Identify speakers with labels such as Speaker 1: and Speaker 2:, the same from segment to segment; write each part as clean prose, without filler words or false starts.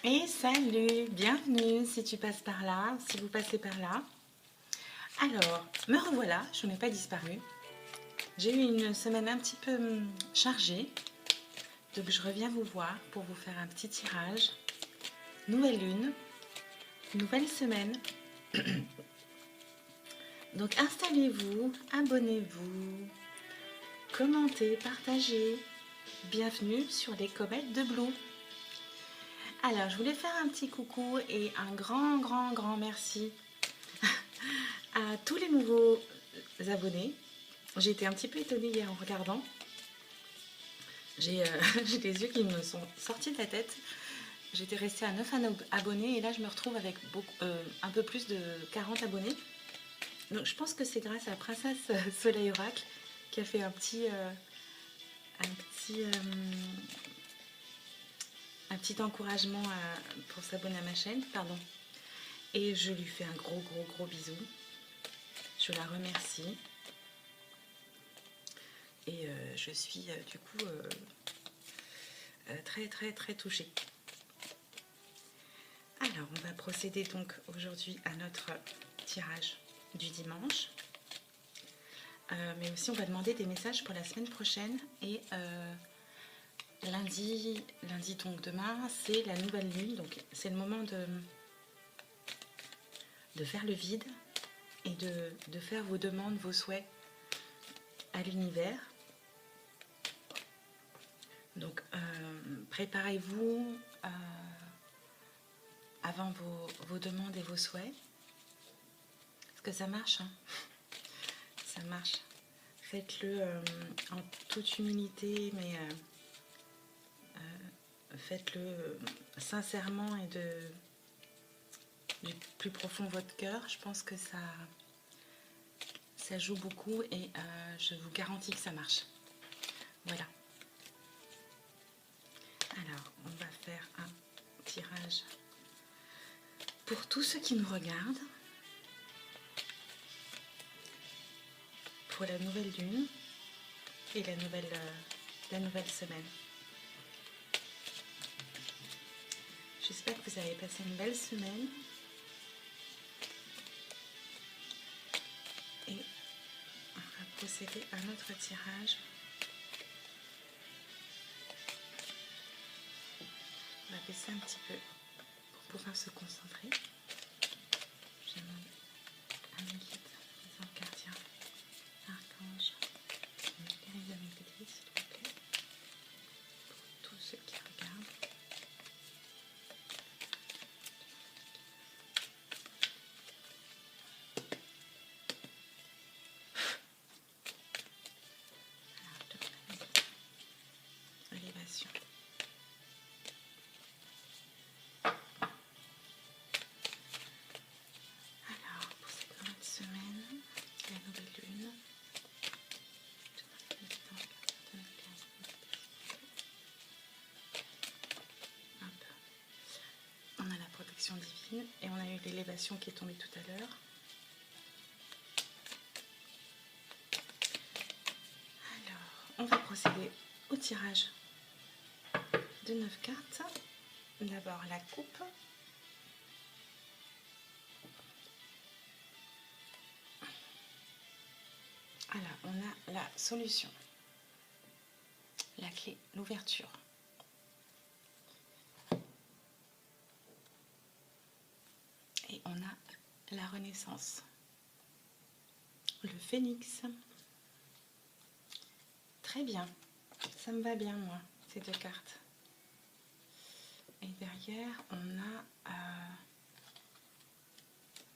Speaker 1: Et salut, bienvenue si tu passes par là, si vous passez par là. Alors, me revoilà, je n'ai pas disparu. J'ai eu une semaine un petit peu chargée, donc je reviens vous voir pour vous faire un petit tirage. Nouvelle lune, nouvelle semaine. Donc installez-vous, abonnez-vous, commentez, partagez. Bienvenue sur les comètes de Blue. Alors, je voulais faire un petit coucou et un grand merci à tous les nouveaux abonnés. J'ai été un petit peu étonnée hier en regardant. J'ai les yeux qui me sont sortis de la tête. J'étais restée à 9 abonnés et là je me retrouve avec un peu plus de 40 abonnés. Donc je pense que c'est grâce à Princesse Soleil Oracle qui a fait un petit encouragement pour s'abonner à ma chaîne. Pardon. Et je lui fais un gros bisou. Je la remercie. Et je suis du coup très touchée. Alors, on va procéder donc aujourd'hui à notre tirage du dimanche. Mais aussi, on va demander des messages pour la semaine prochaine. Et lundi donc demain, c'est la nouvelle lune. Donc, c'est le moment de faire le vide et de faire vos demandes, vos souhaits à l'univers. Donc, préparez-vous avant vos demandes et vos souhaits. Parce que ça marche, hein. Ça marche. Faites-le en toute humilité, mais faites-le sincèrement et du plus profond de votre cœur. Je pense que ça joue beaucoup et je vous garantis que ça marche. Voilà. Alors, on va faire un tirage pour tous ceux qui nous regardent. Pour la nouvelle lune et la nouvelle semaine. J'espère que vous avez passé une belle semaine. Et on va procéder à notre tirage. On va baisser un petit peu pour pouvoir se concentrer. Je demande à mes guides, les anges gardiens, archanges, les amis petits, s'il vous plaît, pour tous ceux qui regardent. Élévation. Alors, pour cette nouvelle semaine, la nouvelle lune, on a la protection divine et on a eu l'élévation qui est tombée tout à l'heure. Alors, on va procéder au tirage de 9 cartes. D'abord la coupe. Alors, on a la solution, la clé, l'ouverture. Et on a la renaissance, le phénix. Très bien, ça me va bien moi, ces deux cartes. Et derrière, on a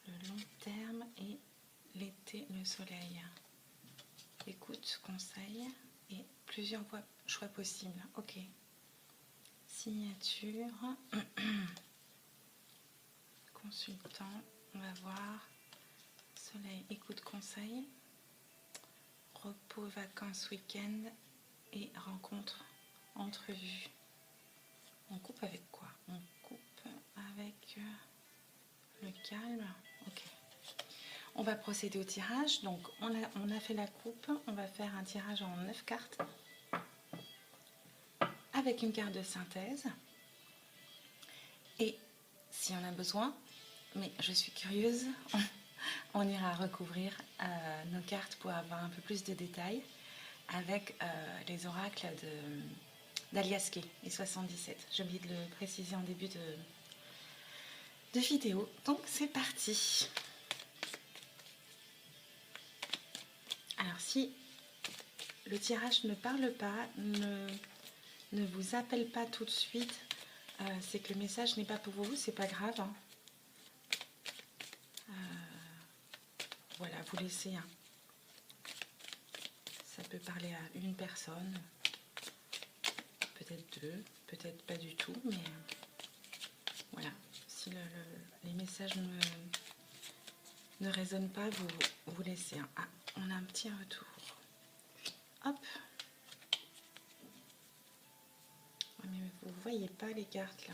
Speaker 1: le long terme et l'été, le soleil. Écoute, conseil et plusieurs choix possibles. Ok. Signature. Consultant. On va voir. Soleil, écoute, conseil. Repos, vacances, week-end et rencontre, entrevue. On coupe avec quoi? On coupe avec le calme. Ok. On va procéder au tirage. Donc, on a fait la coupe. On va faire un tirage en 9 cartes avec une carte de synthèse. Et si on a besoin, mais je suis curieuse, on ira recouvrir nos cartes pour avoir un peu plus de détails avec les oracles d'Aliaské, les 77. J'ai oublié de le préciser en début de vidéo. Donc c'est parti. Alors si le tirage ne parle pas, ne vous appelle pas tout de suite, c'est que le message n'est pas pour vous, c'est pas grave. Hein. Voilà, vous laissez. Hein. Ça peut parler à une personne, peut-être deux, peut-être pas du tout, mais voilà. Si les messages ne résonnent pas, vous laissez. Hein. Ah, on a un petit retour. Hop. Mais vous voyez pas les cartes là.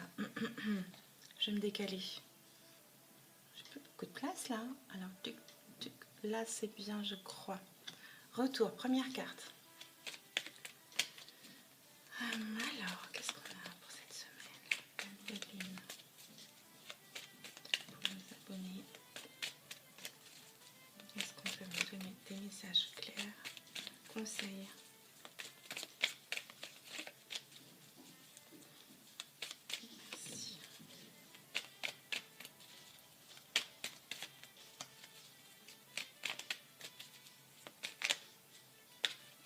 Speaker 1: Je vais me décaler. J'ai plus beaucoup de place là. Alors, tuc, tuc. Là c'est bien, je crois. Retour, première carte. Alors, qu'est-ce qu'on a pour cette semaine? La nouvelle lune. Pour nos abonnés. Est-ce qu'on peut me donner des messages clairs? Conseils. Merci.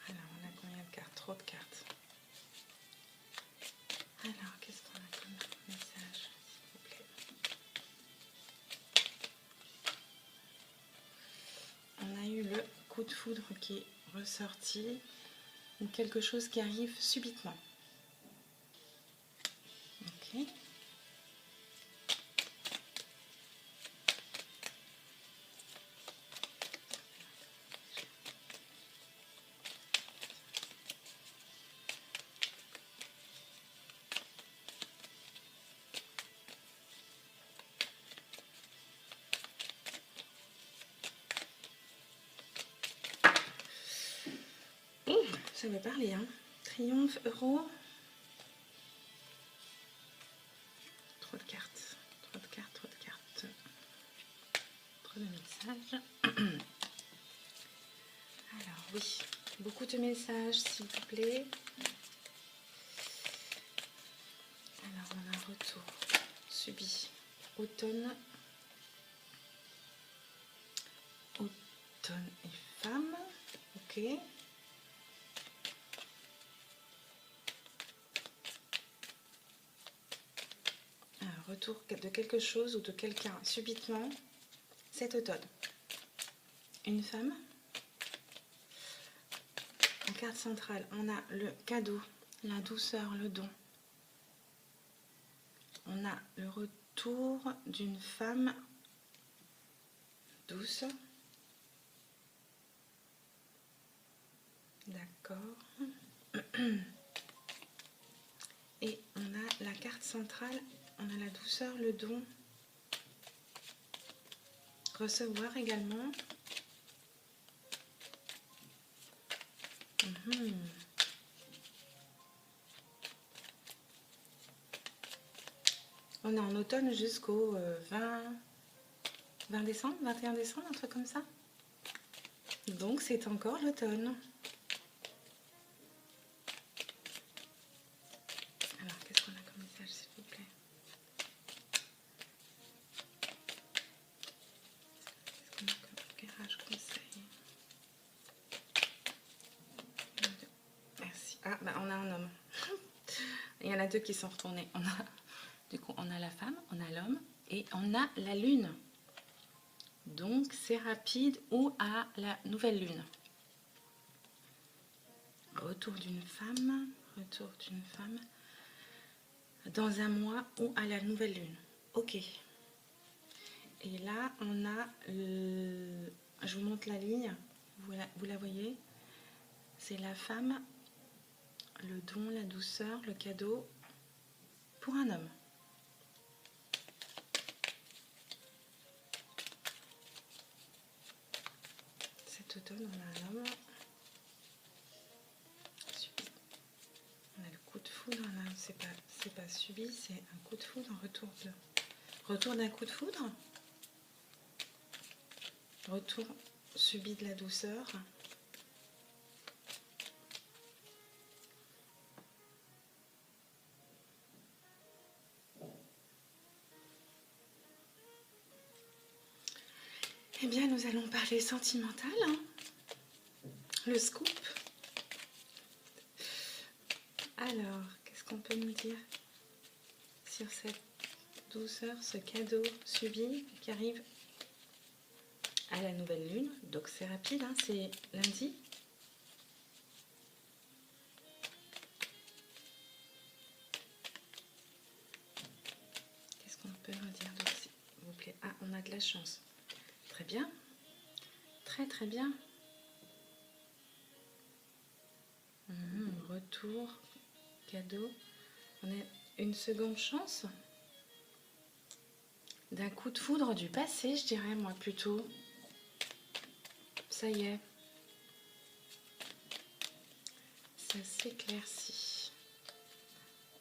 Speaker 1: Alors, on a combien de cartes? Trop de cartes. Alors, qu'est-ce qu'on a comme message, s'il vous plaît? On a eu le coup de foudre qui est ressorti, ou quelque chose qui arrive subitement. Ok. Ça veut parler, hein. Triomphe, euro. Trop de cartes, trop de cartes, trop de cartes. Trop de messages. Alors oui, beaucoup de messages, s'il vous plaît. Alors on a un retour subi. Automne. Automne et femme. Ok. Un retour de quelque chose ou de quelqu'un subitement cet automne. Une femme. En carte centrale, on a le cadeau, la douceur, le don. On a le retour d'une femme douce. D'accord. Et on a la carte centrale, on a la douceur, le don. Recevoir également. On est en automne jusqu'au 20 décembre, 21 décembre, un truc comme ça. Donc c'est encore l'automne. Alors qu'est-ce qu'on a comme message, s'il vous plaît? Qu'est-ce qu'on a comme éclairage, conseil? Merci. Ah, bah on a un homme. Il y en a deux qui sont retournés. Du coup, on a la femme, on a l'homme et on a la lune. Donc, c'est rapide ou à la nouvelle lune. Retour d'une femme dans un mois ou à la nouvelle lune. Ok. Et là, on a, je vous montre la ligne, vous la voyez, c'est la femme, le don, la douceur, le cadeau pour un homme. Cet automne, on a un homme. On a le coup de foudre, c'est pas c'est pas subi, c'est un coup de foudre, retour d'un coup de foudre, retour subi de la douceur. Eh bien, nous allons parler sentimental, hein. Le scoop. Alors, qu'est-ce qu'on peut nous dire sur cette douceur, ce cadeau subi qui arrive à la nouvelle lune? Donc c'est rapide, hein, c'est lundi. Qu'est-ce qu'on peut nous dire d'autre, s'il vous plaît? Ah, on a de la chance. Très bien. Très très bien. Retour, cadeau. On a une seconde chance. D'un coup de foudre du passé, je dirais, moi, plutôt. Ça y est. Ça s'éclaircit.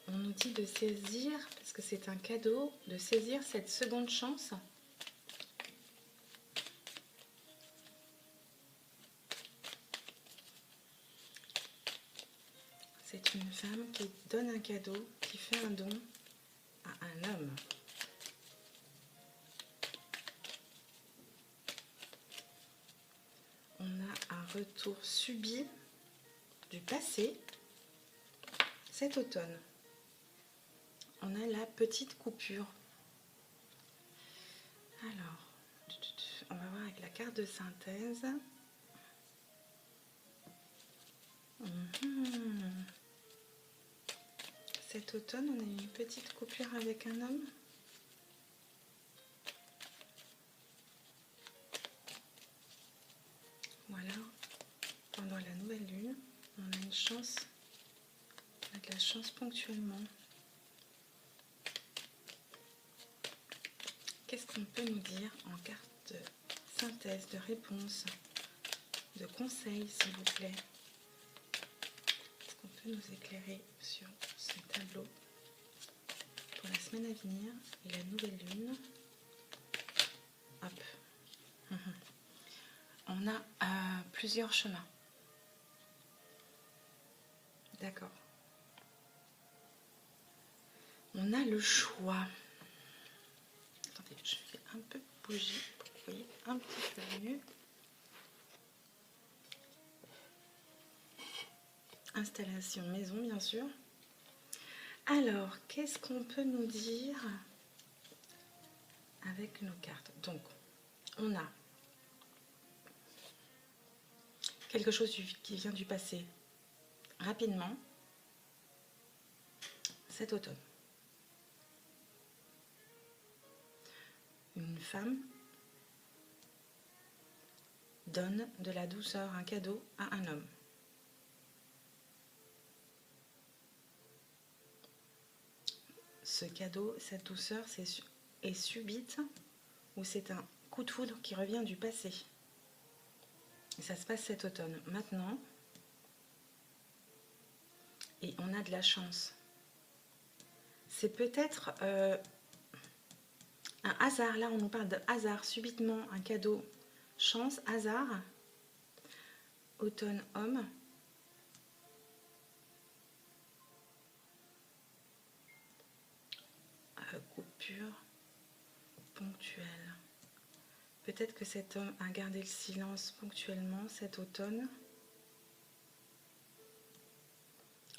Speaker 1: On nous dit de saisir, parce que c'est un cadeau, de saisir cette seconde chance. C'est une femme qui donne un cadeau, qui fait un don à un homme. On a un retour subi du passé cet automne. On a la petite coupure. Alors, on va voir avec la carte de synthèse. Cet automne, on a une petite coupure avec un homme. Voilà, pendant la nouvelle lune, on a une chance, on a de la chance ponctuellement. Qu'est-ce qu'on peut nous dire en carte de synthèse, de réponse, de conseil, s'il vous plaît? Est-ce qu'on peut nous éclairer sur ce tableau pour la semaine à venir et la nouvelle lune? Hop. On a plusieurs chemins. D'accord. On a le choix. Attendez, je fais un peu de bougie pour que vous voyez un petit peu mieux. Installation maison, bien sûr. Alors, qu'est-ce qu'on peut nous dire avec nos cartes? Donc, on a quelque chose qui vient du passé rapidement cet automne. Une femme donne de la douceur, un cadeau à un homme. Ce cadeau, cette douceur, est subite ou c'est un coup de foudre qui revient du passé. Et ça se passe cet automne. Maintenant, et on a de la chance. C'est peut-être un hasard. Là, on nous parle de hasard. Subitement, un cadeau, chance, hasard. Automne, homme. Coupure ponctuelle. Peut-être que cet homme a gardé le silence ponctuellement cet automne.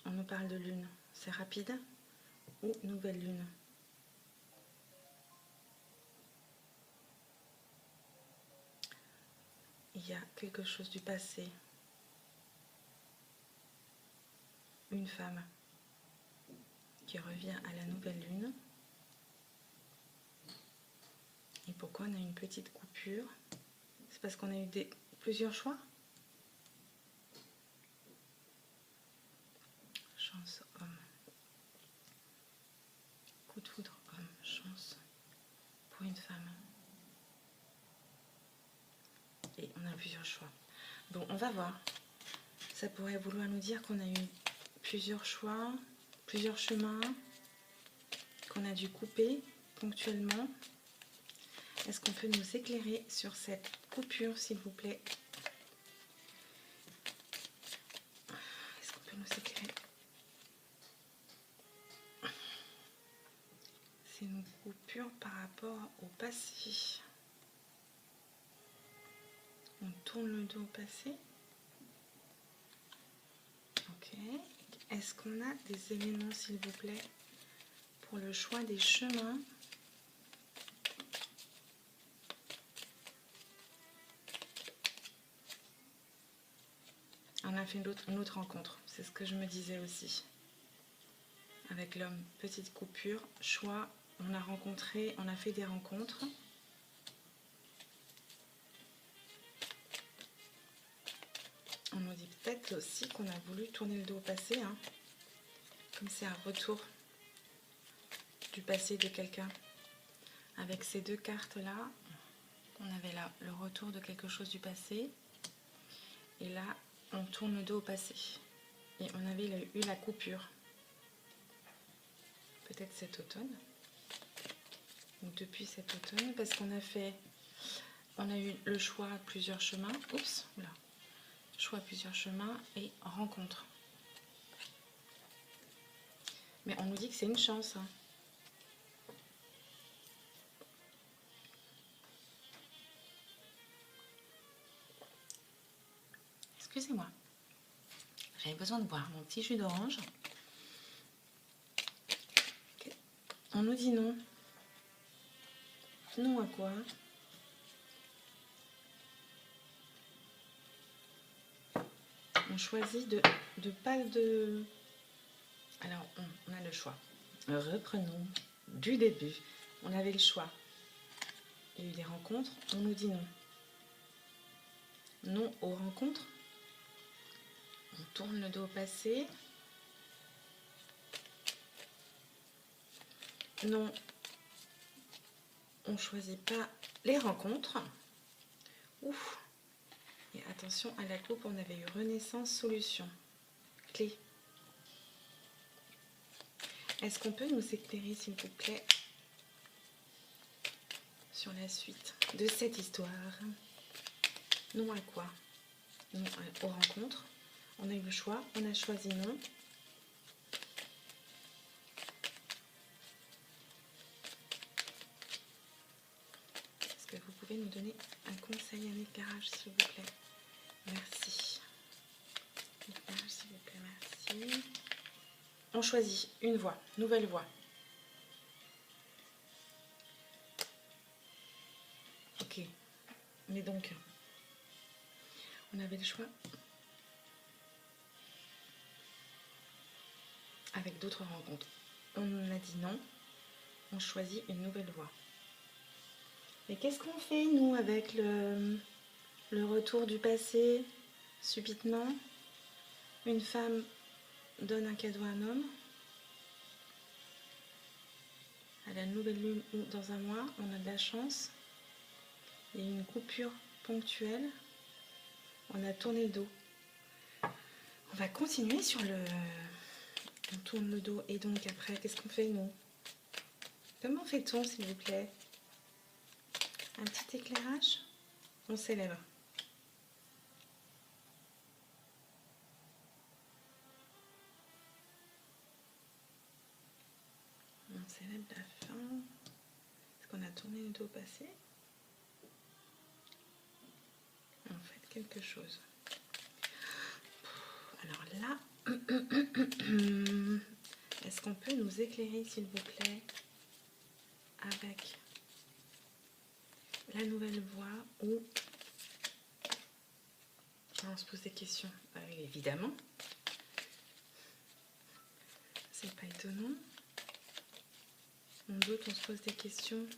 Speaker 1: On nous parle de lune. C'est rapide ou nouvelle lune? Il y a quelque chose du passé. Une femme qui revient à la nouvelle lune. Et pourquoi on a une petite coupure? C'est parce qu'on a eu plusieurs choix? Chance, homme. Coup de foudre, homme. Chance pour une femme. Et on a plusieurs choix. Bon, on va voir. Ça pourrait vouloir nous dire qu'on a eu plusieurs choix, plusieurs chemins. qu'on a dû couper ponctuellement. Est-ce qu'on peut nous éclairer sur cette coupure, s'il vous plaît? Est-ce qu'on peut nous éclairer? C'est une coupure par rapport au passé. On tourne le dos au passé. Ok. Est-ce qu'on a des éléments, s'il vous plaît, pour le choix des chemins? On a fait une autre rencontre, c'est ce que je me disais aussi. Avec l'homme, petite coupure, choix, on a rencontré, on a fait des rencontres. On nous dit peut-être aussi qu'on a voulu tourner le dos au passé, hein, comme c'est un retour du passé de quelqu'un. Avec ces deux cartes-là, on avait là le retour de quelque chose du passé, et là, on tourne le dos au passé. Et on avait eu la coupure. Peut-être cet automne, ou depuis cet automne, parce qu'on a eu le choix à plusieurs chemins. Oups, oula. Choix à plusieurs chemins et rencontre. Mais on nous dit que c'est une chance. Hein. Excusez-moi. J'avais besoin de boire mon petit jus d'orange. Okay. On nous dit non. Non à quoi? On choisit de pas de... Alors, on a le choix. Reprenons du début. On avait le choix. Il y a eu des rencontres. On nous dit non. Non aux rencontres. On tourne le dos au passé. Non, on ne choisit pas les rencontres. Ouf. Et attention à la coupe, on avait eu Renaissance, solution. Clé. Est-ce qu'on peut nous éclairer, s'il vous plaît, sur la suite de cette histoire? Non à quoi? Non aux rencontres. On a eu le choix, on a choisi non. Est-ce que vous pouvez nous donner un conseil, un éclairage, s'il vous plaît? Merci. Éclairage, s'il vous plaît, merci. On choisit une voie, nouvelle voie. Ok. Mais donc, on avait le choix avec d'autres rencontres. On a dit non, on choisit une nouvelle voie. Mais qu'est-ce qu'on fait, nous, avec le retour du passé, subitement? Une femme donne un cadeau à un homme. À la nouvelle lune ou dans un mois, on a de la chance. Il y a une coupure ponctuelle. On a tourné le dos. On va continuer sur le... On tourne le dos. Et donc après, qu'est-ce qu'on fait, nous? Comment fait-on, s'il vous plaît? Un petit éclairage? On s'élève. On s'élève la fin. Est-ce qu'on a tourné le dos au passé? En fait, quelque chose. Alors là, est-ce qu'on peut nous éclairer, s'il vous plaît, avec la nouvelle voie ou... On se pose des questions. Évidemment. C'est pas étonnant. En doute, on se pose des questions.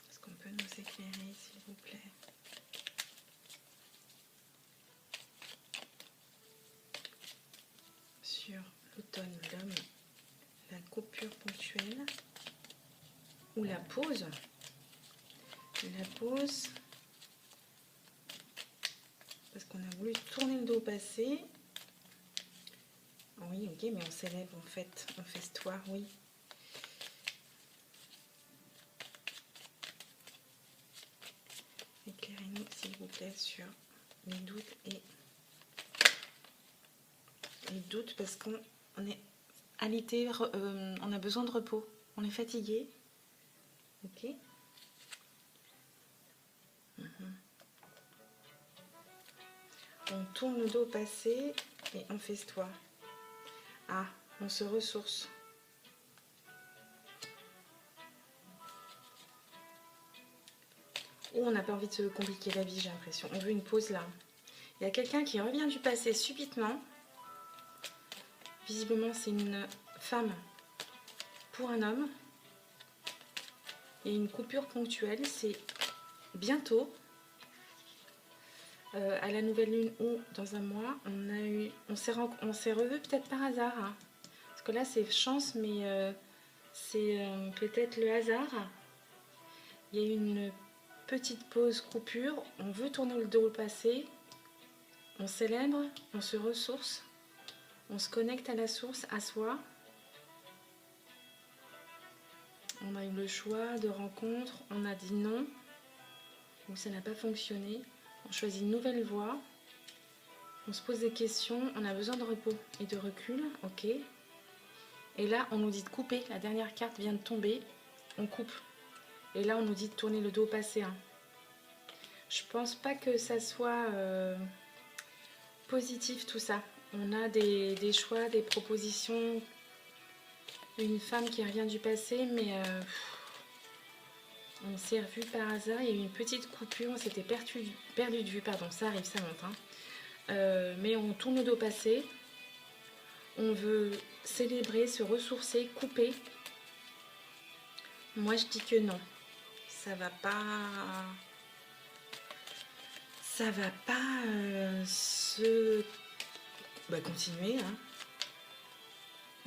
Speaker 1: Est-ce qu'on peut nous éclairer, s'il vous plaît? Sur l'automne, l'homme, la coupure ponctuelle ou la pause. La pause. qu'on a voulu tourner le dos au passé. Oui, ok, mais on s'élève en fait, on festoie, oui. Éclairez-nous s'il vous plaît sur les doutes et les doutes parce qu'on est alité, on a besoin de repos, on est fatigué. Ok. On tourne le dos au passé et on festoie. Ah, on se ressource. Ou on n'a pas envie de se compliquer la vie, j'ai l'impression. On veut une pause là. Il y a quelqu'un qui revient du passé subitement. Visiblement, c'est une femme pour un homme. Il y a une coupure ponctuelle, c'est bientôt. À la nouvelle lune ou dans un mois, on s'est revus peut-être par hasard. Hein. Parce que là, c'est chance, mais c'est peut-être le hasard. Il y a une petite pause coupure. On veut tourner le dos au passé. On célèbre, on se ressource. On se connecte à la source, à soi. On a eu le choix de rencontre. On a dit non. Ou ça n'a pas fonctionné. On choisit une nouvelle voie. On se pose des questions, on a besoin de repos et de recul, ok. Et là, on nous dit de couper, la dernière carte vient de tomber, on coupe. Et là, on nous dit de tourner le dos au passé. Hein. Je pense pas que ça soit positif tout ça. On a des choix, des propositions, une femme qui revient du passé, mais on s'est revu par hasard, il y a eu une petite coupure, on s'était perdu de vue, pardon, ça arrive, ça monte. Hein. Mais on tourne le dos au passé, on veut célébrer, se ressourcer, couper. Moi je dis que non, ça va pas continuer. Hein.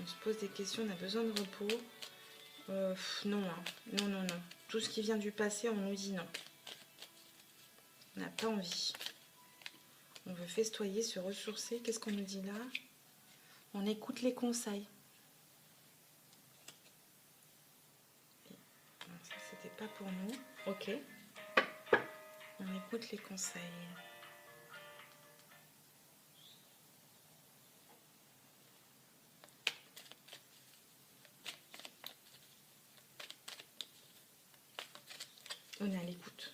Speaker 1: On se pose des questions, on a besoin de repos. Non, hein. Non. Tout ce qui vient du passé, on nous dit non. On n'a pas envie. On veut festoyer, se ressourcer. Qu'est-ce qu'on nous dit là? On écoute les conseils. Non, ça, c'était pas pour nous. Ok. On écoute les conseils. On est à l'écoute.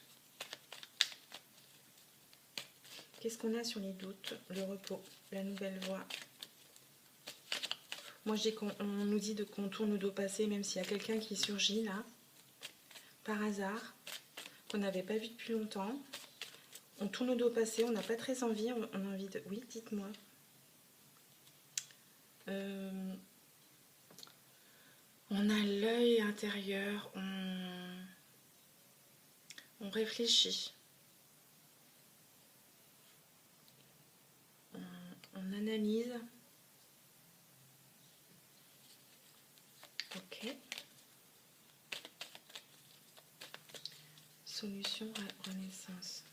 Speaker 1: Qu'est-ce qu'on a sur les doutes? Le repos, la nouvelle voie. Moi, je dis qu'on nous dit qu'on tourne le dos passé, même s'il y a quelqu'un qui surgit là, par hasard, qu'on n'avait pas vu depuis longtemps. On tourne le dos passé, on n'a pas très envie, on a envie de... Oui, dites-moi. On a l'œil intérieur, on réfléchit. On analyse. Ok. Solution renaissance.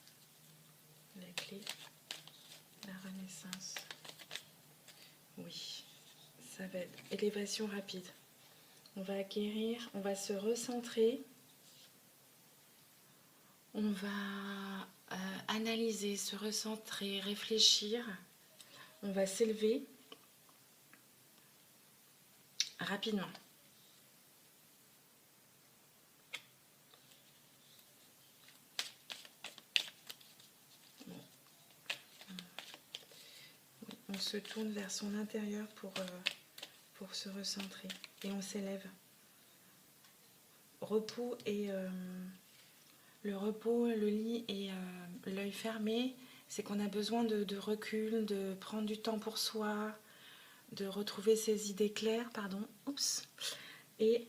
Speaker 1: La clé, la renaissance. Oui, ça va être élévation rapide. On va acquérir, on va se recentrer. On va analyser, se recentrer, réfléchir. On va s'élever rapidement. On se tourne vers son intérieur pour se recentrer. Et on s'élève. Repos et... le repos, le lit et l'œil fermé, c'est qu'on a besoin de recul, de prendre du temps pour soi, de retrouver ses idées claires, pardon. Oups. Et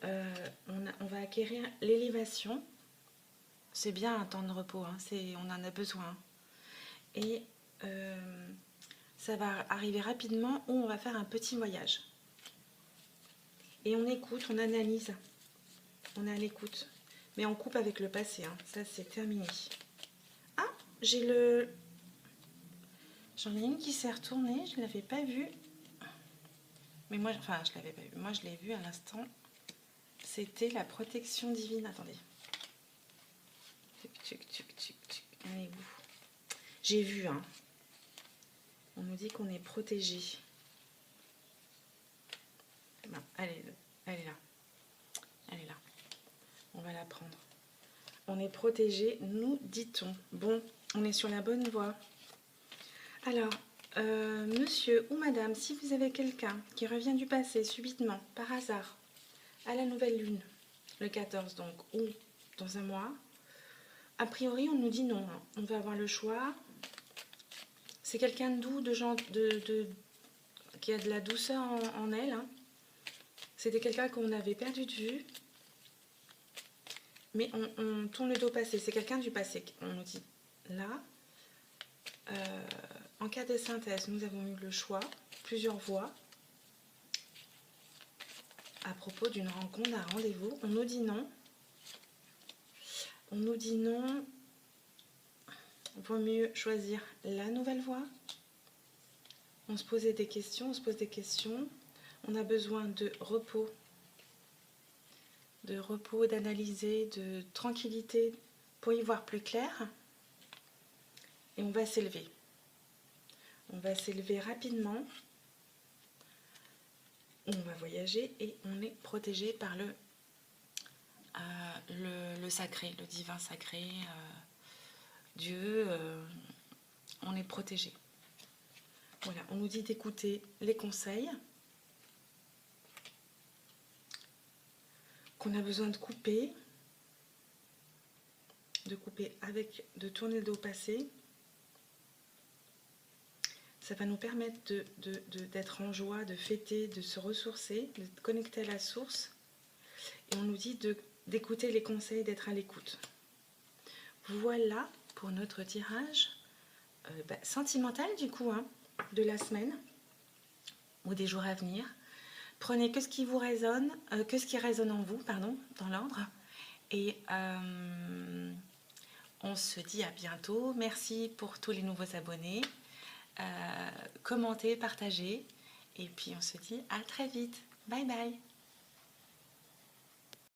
Speaker 1: on va acquérir l'élévation. C'est bien un temps de repos, hein, on en a besoin. Et ça va arriver rapidement où on va faire un petit voyage. Et on écoute, on analyse, on est à l'écoute. Mais on coupe avec le passé, hein. Ça c'est terminé. Ah, j'ai le J'en ai une qui s'est retournée, je ne l'avais pas vue. Mais moi, enfin, je l'avais pas vue. Moi, je l'ai vue à l'instant. C'était la protection divine. Attendez. Elle est où? J'ai vu, hein. On nous dit qu'on est protégé. Non, elle est là. Elle est là. On va la prendre. On est protégé, nous dit-on. Bon, on est sur la bonne voie. Alors, monsieur ou madame, si vous avez quelqu'un qui revient du passé subitement, par hasard, à la nouvelle lune, le 14 donc, ou dans un mois, a priori on nous dit non, hein. On va avoir le choix. C'est quelqu'un de doux, qui a de la douceur en elle. Hein. C'était quelqu'un qu'on avait perdu de vue, mais on tourne le dos passé. C'est quelqu'un du passé. On nous dit là, en cas de synthèse, nous avons eu le choix, plusieurs voies, à propos d'une rencontre, d'un rendez-vous. On nous dit non. On nous dit non. Vaut mieux choisir la nouvelle voie. On se posait des questions, on se pose des questions. On a besoin de repos, d'analyser, de tranquillité pour y voir plus clair. Et on va s'élever. On va s'élever rapidement. On va voyager et on est protégé par le sacré, le divin sacré, Dieu. On est protégé. Voilà, on nous dit d'écouter les conseils, qu'on a besoin de couper de tourner le dos passé. Ça va nous permettre d'être en joie, de fêter, de se ressourcer, de se connecter à la source. Et on nous dit d'écouter les conseils, d'être à l'écoute. Voilà pour notre tirage sentimental du coup, hein, de la semaine ou des jours à venir. Prenez que ce qui vous résonne, que ce qui résonne en vous, pardon, dans l'ordre. Et on se dit à bientôt. Merci pour tous les nouveaux abonnés. Commentez, partagez. Et puis on se dit à très vite. Bye bye.